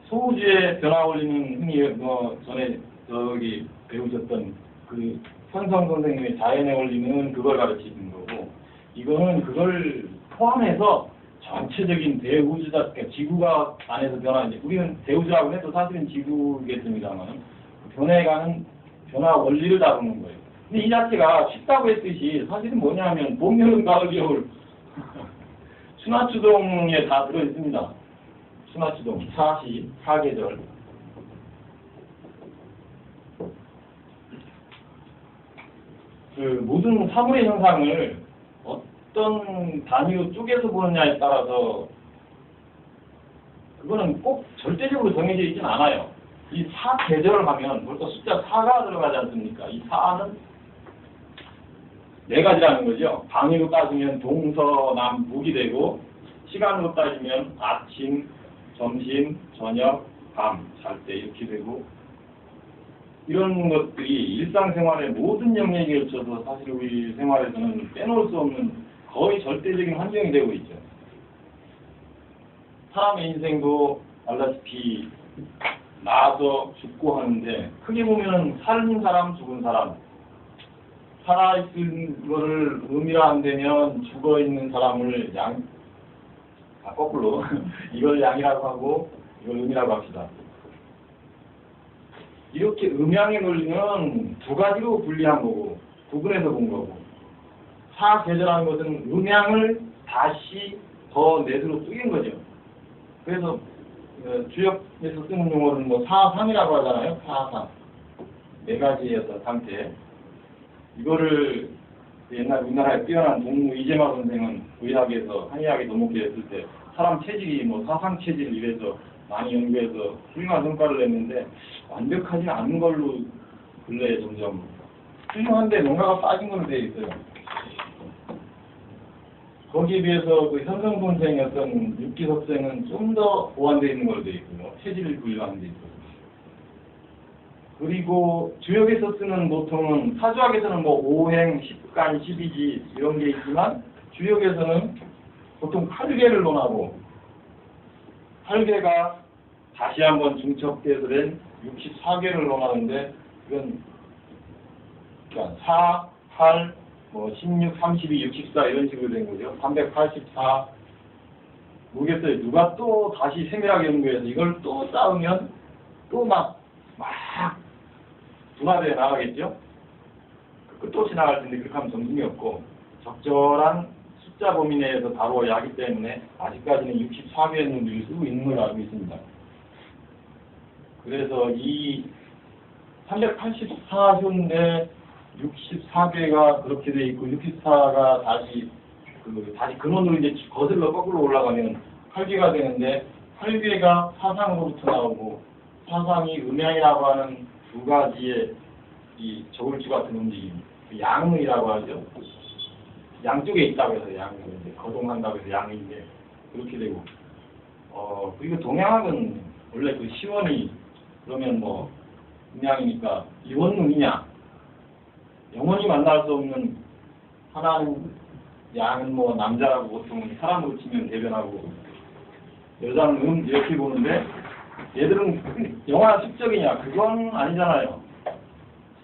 A: 소우주의 변화 원리는 흔히 뭐 전에 저기 배우셨던 그 현성 선생님의 자연의 원리는 그걸 가르치는 거고, 이거는 그걸 포함해서 전체적인 대우주다, 그러니까 지구가 안에서 변화하는데, 우리는 대우주라고 해도 사실은 지구겠습니다만, 변해가는 변화 원리를 다루는 거예요. 근데 이 자체가 쉽다고 했듯이 사실은 뭐냐면 봄, 여름, 가을, 겨울 순화추동에 다 들어있습니다. 순화추동, 사시, 사계절. 그 모든 사물의 현상을 어떤 단위로 쪼개서 보느냐에 따라서 그거는 꼭 절대적으로 정해져 있진 않아요. 이 사계절을 하면 벌써 숫자 4가 들어가지 않습니까? 이 4는 네 가지라는 거죠. 방위로 따지면 동서남북이 되고 시간으로 따지면 아침, 점심, 저녁, 밤, 잘 때 이렇게 되고 이런 것들이 일상생활의 모든 영역에 걸쳐서 사실 우리 생활에서는 빼놓을 수 없는 거의 절대적인 환경이 되고 있죠. 사람의 인생도 알다시피 나서 죽고 하는데 크게 보면은 살은 사람, 죽은 사람 살아있는 거를 의미로 한다면 죽어있는 사람을 거꾸로 이걸 양이라고 하고 이걸 의미라고 합시다. 이렇게 음양에 걸리면 두 가지로 분리한 거고 구분해서 본 거고 사계절하는 것은 음양을 다시 더 넷으로 쪼갠 거죠. 그래서 주역에서 쓰는 용어는 뭐 사상이라고 하잖아요. 사상. 네 가지의 어떤 상태. 이거를 옛날 우리나라에 뛰어난 동무 이재마 선생은 의학에서 한의학에 넘어게 했을 때 사람 체질이 뭐 사상 체질 이래서 많이 연구해서 훌륭한 성과를 냈는데 완벽하지 않은 걸로 근래에 점점 훌륭한데 뭔가가 빠진 걸로 되어 있어요. 거기에 비해서 그 현성 선생의 어떤 육기섭생은 좀 더 보완되어 있는 걸로 되어 있고요. 체질을 분류하는 데 있어요. 그리고 주역에서 쓰는 보통은 사주학에서는 뭐 오행, 십간, 십이지 이런 게 있지만 주역에서는 보통 8개를 논하고 8개가 다시 한번 중첩돼서 된 64개를 논하는데 그건 그러니까 4, 8, 뭐 16, 32, 64 이런 식으로 된 거죠. 384 모르겠어요. 누가 또 다시 세밀하게 연구해서 이걸 또 쌓으면 또 막 분화되어 나가겠죠. 끝도 없이 나갈 텐데 그렇게 하면 정신이 없고 적절한 숫자 범위 내에서 다루어야 하기 때문에 아직까지는 64개의 논리를 쓰고 있는 걸로 알고 있습니다. 그래서 이 384호인데 64개가 그렇게 돼 있고 64가 다시 근원으로 이제 거슬러 거꾸로 올라가면 8개가 되는데 8개가 사상으로부터 나오고 사상이 음양이라고 하는 두 가지의 이 저울주 같은 움직임, 양의라고 하죠. 양쪽에 있다고 해서 양이 이제 거동한다고 해서 양인데 그렇게 되고 그리고 동양학은 원래 그 시원이 그러면 뭐 음양이니까 이원음이냐 영원히 만날 수 없는 하나는 양은 뭐 남자라고 보통 사람으로 치면 대변하고 여자는 이렇게 보는데 얘들은 영화 식적이냐 그건 아니잖아요.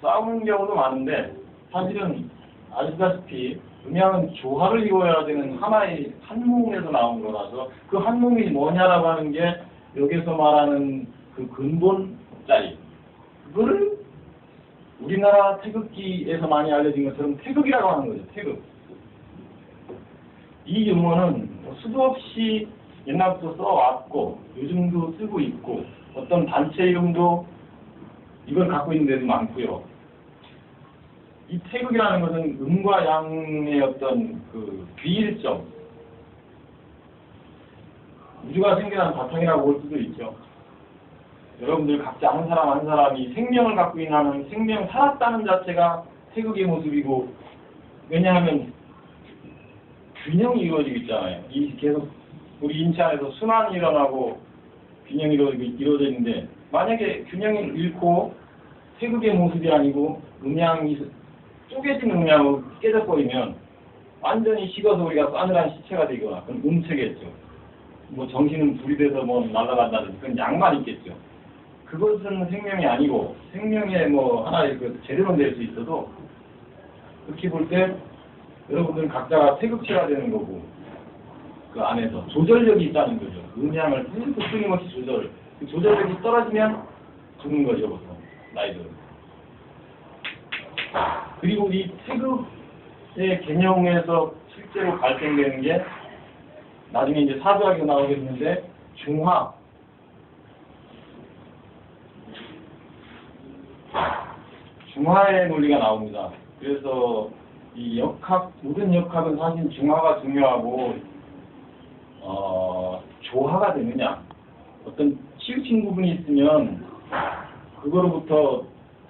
A: 싸우는 경우도 많은데 사실은 아시다시피 음양은 조화를 이루어야 되는 하나의 한 몸에서 나온 거라서 그 한 몸이 뭐냐라고 하는 게 여기서 말하는 그 근본 짜리 그거를 우리나라 태극기에서 많이 알려진 것처럼 태극이라고 하는 거죠. 태극. 이 용어는 수도 없이 옛날부터 써왔고 요즘도 쓰고 있고 어떤 단체 이름도 이걸 갖고 있는 데도 많고요. 이 태극이라는 것은 음과 양의 어떤 그 비일점 우주가 생겨난 바탕이라고 볼 수도 있죠. 여러분들 각자 한 사람 한 사람이 생명을 갖고 있는 생명 살았다는 자체가 태극의 모습이고 왜냐하면 균형이 이루어지고 있잖아요. 이 계속 우리 인체 안에서 순환이 일어나고 균형이 이루어져 있는데 만약에 균형을 잃고 태극의 모습이 아니고 음양이 쪼개진 음양으로 깨져버리면 완전히 식어서 우리가 싸늘한 시체가 되거나 그건 음체겠죠. 뭐 정신은 불이 돼서 뭐 날아간다든지 그건 양만 있겠죠. 그것은 생명이 아니고 생명의 뭐 하나의 그 재료는 될 수 있어도 그렇게 볼 때 여러분들은 각자가 태극체가 되는 거고 그 안에서 조절력이 있다는 거죠. 음양을 끊임없이 조절. 그 조절력이 떨어지면 죽는 거죠, 보통 나이들은. 그리고 이 태극의 개념에서 실제로 발생되는 게 나중에 이제 사주학이 나오겠는데 중화의 논리가 나옵니다. 그래서 이 역학, 모든 역학은 사실 중화가 중요하고 조화가 되느냐, 어떤 치우친 부분이 있으면 그거로부터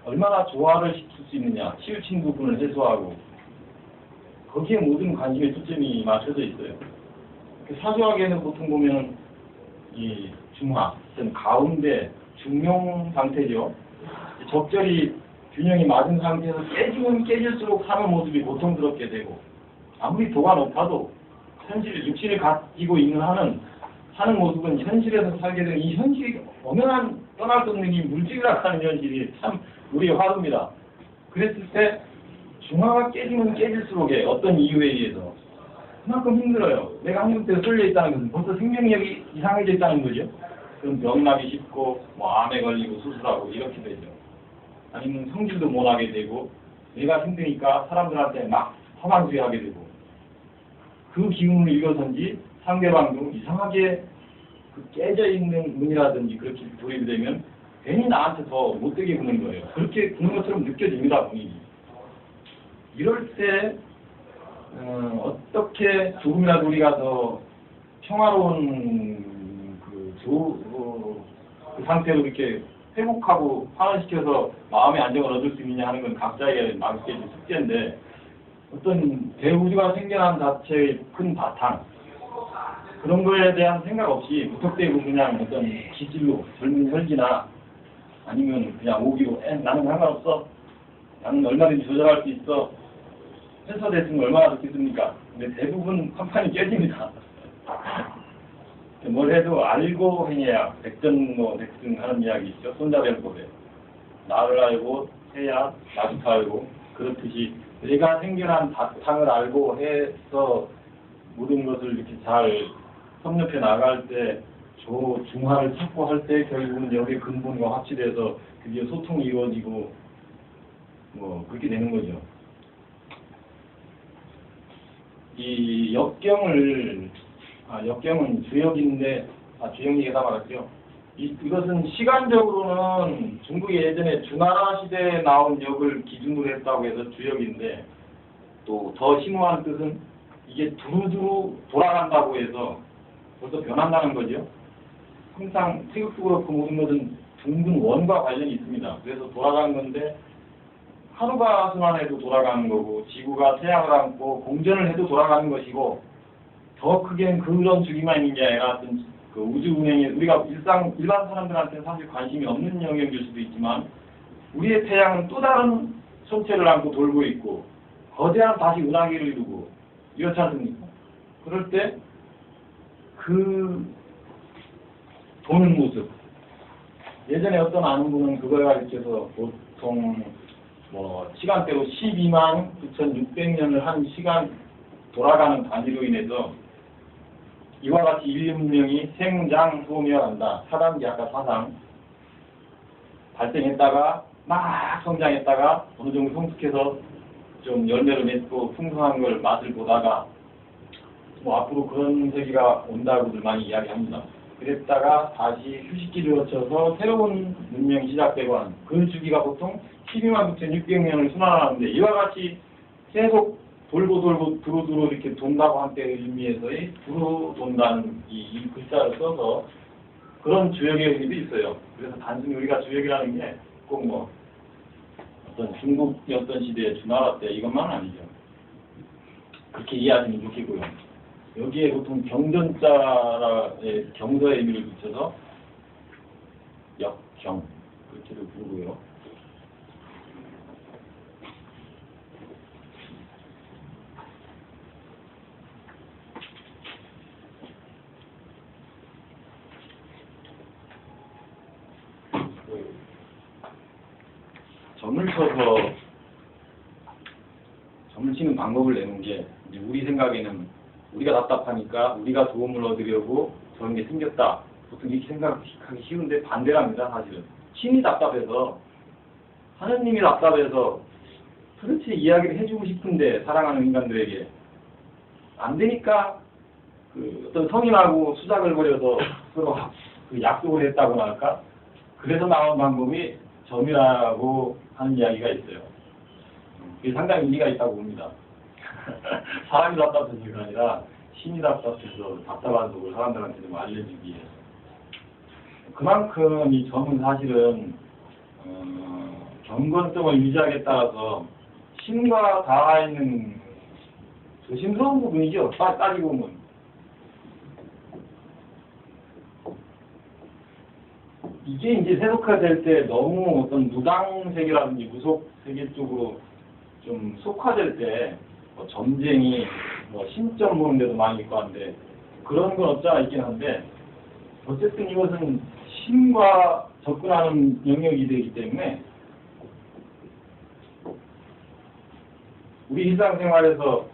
A: 얼마나 조화를 시킬 수 있느냐, 치우친 부분을 해소하고, 거기에 모든 관심의 초점이 맞춰져 있어요. 사주학에는 보통 보면 이 중화, 가운데 중용 상태죠. 적절히 균형이 맞은 상태에서 깨지면 깨질수록 사는 모습이 고통스럽게 되고, 아무리 도가 높아도 현실, 육신을 가지고 있는 한은 사는 모습은 현실에서 살게 되는 이 현실이 엄연한 떠날 수 없는 이 물질이라고 하는 현실이 참 우리의 화두입니다. 그랬을 때 중화가 깨지면 깨질수록에 어떤 이유에 의해서 그만큼 힘들어요. 내가 한국대에 쏠려 있다는 것은 벌써 생명력이 이상해져 있다는 거죠. 그럼 병나기 쉽고 암에 걸리고 수술하고 이렇게 되죠. 아니면 성질도 못하게 되고 내가 힘드니까 사람들한테 막 험한소리하게 되고, 그 기운을 읽어서인지 상대방도 이상하게 그 깨져 있는 운이라든지 그렇게 돌입이 되면 괜히 나한테 더 못되게 구는 거예요. 그렇게 구는 것처럼 느껴집니다, 본인이. 이럴 때 어떻게 조금이라도 우리가 더 평화로운 그 상태로 이렇게 회복하고 환원시켜서 마음의 안정을 얻을 수 있느냐 하는 건 각자에게 맡겨진 숙제인데, 어떤 대우주가 생겨난 자체의 큰 바탕, 그런 거에 대한 생각 없이 무턱대고 그냥 어떤 기질로 젊은 혈기나 아니면 그냥 오기로 나는 상관없어, 나는 얼마든지 조절할 수 있어, 해소됐으면 얼마나 좋겠습니까? 근데 대부분 판판이 깨집니다. 뭘 해도 알고 행해야 백전 하는 이야기 있죠. 손자병법에 나를 알고 해야 나부터 알고, 그렇듯이 내가 생겨난 바탕을 알고 해서 모든 것을 이렇게 잘 섭렵해 나갈 때, 중화를 찾고 할 때 결국은 여기에 근본과 확실해서 드디어 소통이 이루어지고 그렇게 되는 거죠. 이 역경은 주역인데, 주역 얘기가 말했죠. 이것은 시간적으로는 중국이 예전에 주나라 시대에 나온 역을 기준으로 했다고 해서 주역인데, 또 더 심오한 뜻은 이게 두루두루 돌아간다고 해서 벌써 변한다는 거죠. 항상 태극도 그렇고 모든 것은 둥근 원과 관련이 있습니다. 그래서 돌아가는 건데, 하루가 순환해도 돌아가는 거고, 지구가 태양을 안고 공전을 해도 돌아가는 것이고, 더 크게는 그런 주기만 있는 게 아니라 어떤 그 우주 운행에 우리가 일반 사람들한테는 사실 관심이 없는 영역일 수도 있지만, 우리의 태양은 또 다른 천체를 안고 돌고 있고 거대한 다시 은하계를 이루고 이렇지 않습니까? 그럴 때 그 도는 모습, 예전에 어떤 아는 분은 그걸 가르쳐서 보통 시간대로 12만 9,600년을 한 시간 돌아가는 단위로 인해서 이와 같이 인류 문명이 생장소멸한다. 4단계 아까 사상 발생했다가 막 성장했다가 어느 정도 성숙해서 좀 열매를 맺고 풍성한 걸 맛을 보다가 앞으로 그런 세기가 온다고들 많이 이야기합니다. 그랬다가 다시 휴식기를 거쳐서 새로운 문명이 시작되고 하는 그 주기가 보통 12만 9,600년을 순환하는데, 이와 같이 계속 돌고 두루두루 이렇게 돈다고 한 때의 의미에서의 두루 돈다는 이 글자를 써서 그런 주역의 의미도 있어요. 그래서 단순히 우리가 주역이라는 게 꼭 어떤 중국의 어떤 시대의 주나라 때 이것만은 아니죠. 그렇게 이해하시면 좋겠고요. 여기에 보통 경전자의 경서의 의미를 붙여서 역경 그렇게도 부르고요. 점을 치는 방법을 내는 게 이제 우리 생각에는 우리가 답답하니까 우리가 도움을 얻으려고 저런 게 생겼다. 보통 이렇게 생각하기 쉬운데 반대랍니다. 사실은 신이 답답해서, 하느님이 답답해서 도대체 이야기를 해주고 싶은데 사랑하는 인간들에게 안 되니까 그 어떤 성인하고 수작을 벌여서 서로 그 약속을 했다고나 할까? 그래서 나온 방법이 점이라고 하는 이야기가 있어요. 그게 상당히 의미가 있다고 봅니다. 사람이 답답해서 가 아니라 신이 답답해서 답답한 속을 사람들한테 좀 알려주기 위해서. 그만큼 이 점은 사실은 경건성을 유지하기에 따라서 신과 닿아 있는 조심스러운 부분이죠. 따지고 보면. 이게 이제 세속화될 때 너무 어떤 무당세계라든지 무속세계 쪽으로 좀 속화될 때 뭐 점쟁이, 뭐 신점 보는 데도 많이 있고 한데 그런 건 없지 않아 있긴 한데 어쨌든 이것은 신과 접근하는 영역이 되기 때문에 우리 일상생활에서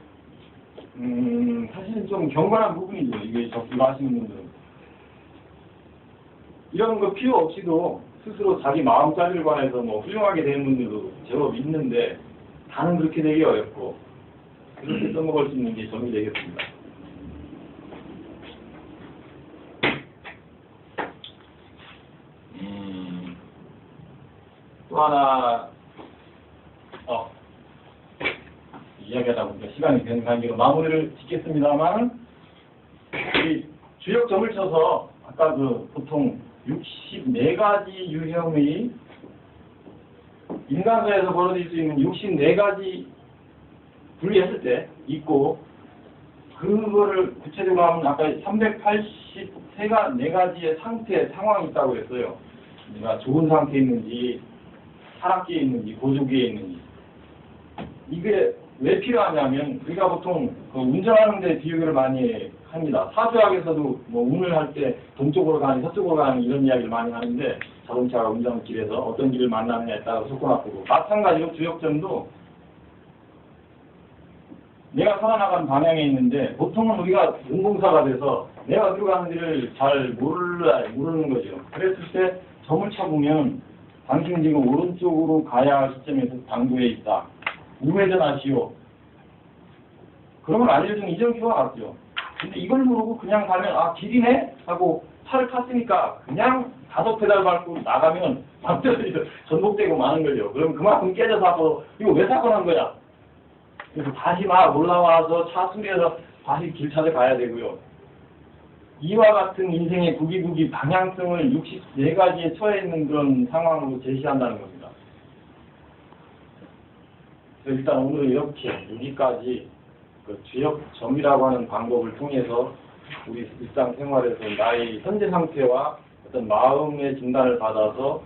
A: 사실은 좀 경건한 부분이죠. 이게 접근을 하시는 분들은. 이런 거 필요 없이도 스스로 자기 마음자리를 관해서 뭐 훌륭하게 되는 분들도 제법 있는데 다는 그렇게 되기 어렵고 그렇게 써먹을 수 있는 게 점이 되겠습니다. 또 하나 이야기하다 보니까 시간이 되는 관계로 마무리를 짓겠습니다만 이 주역점을 쳐서 아까 그 보통 64가지 유형의 인간사에서 벌어질 수 있는 64가지 분리했을 때 있고 그거를 구체적으로 하면 아까 384가지의 상태, 상황이 있다고 했어요. 내가 좋은 상태에 있는지 하락기에 있는지 고조기에 있는지 이게 왜 필요하냐면 우리가 보통 그 운전하는 데 비유를 많이 합니다. 사주학에서도 뭐 운을 할 때 동쪽으로 가는 서쪽으로 가는 이런 이야기를 많이 하는데 자동차가 운전하는 길에서 어떤 길을 만나느냐에 따라서 좋고 나쁘고 마찬가지로 주역점도 내가 살아나가는 방향에 있는데 보통은 우리가 운공사가 돼서 내가 어디로 가는지를 잘 모르는 거죠. 그랬을 때 점을 쳐보면 당신은 지금 오른쪽으로 가야 할 시점에서 당도에 있다. 우회전하시오. 그러면 알려주는 이정표가 같죠. 근데 이걸 모르고 그냥 가면 아 길이네? 하고 차를 탔으니까 그냥 가속 페달 밟고 나가면 맘대로 전복되고 마는 거죠. 그럼 그만큼 깨져서 하고 이거 왜 사고 난 거야? 그래서 다시 막 올라와서 차 수리해서 다시 길 찾아가야 되고요. 이와 같은 인생의 구기구기 방향성을 64가지에 처해 있는 그런 상황으로 제시한다는 겁니다. 그래서 일단 오늘은 이렇게 여기까지 그 주역점이라고 하는 방법을 통해서 우리 일상생활에서 나의 현재 상태와 어떤 마음의 진단을 받아서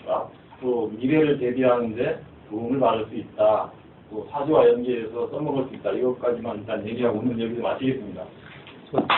A: 앞으로 미래를 대비하는데 도움을 받을 수 있다. 또 사주와 연계해서 써먹을 수 있다. 이것까지만 일단 얘기하고 오늘 여기서 마치겠습니다.
B: 좋습니다.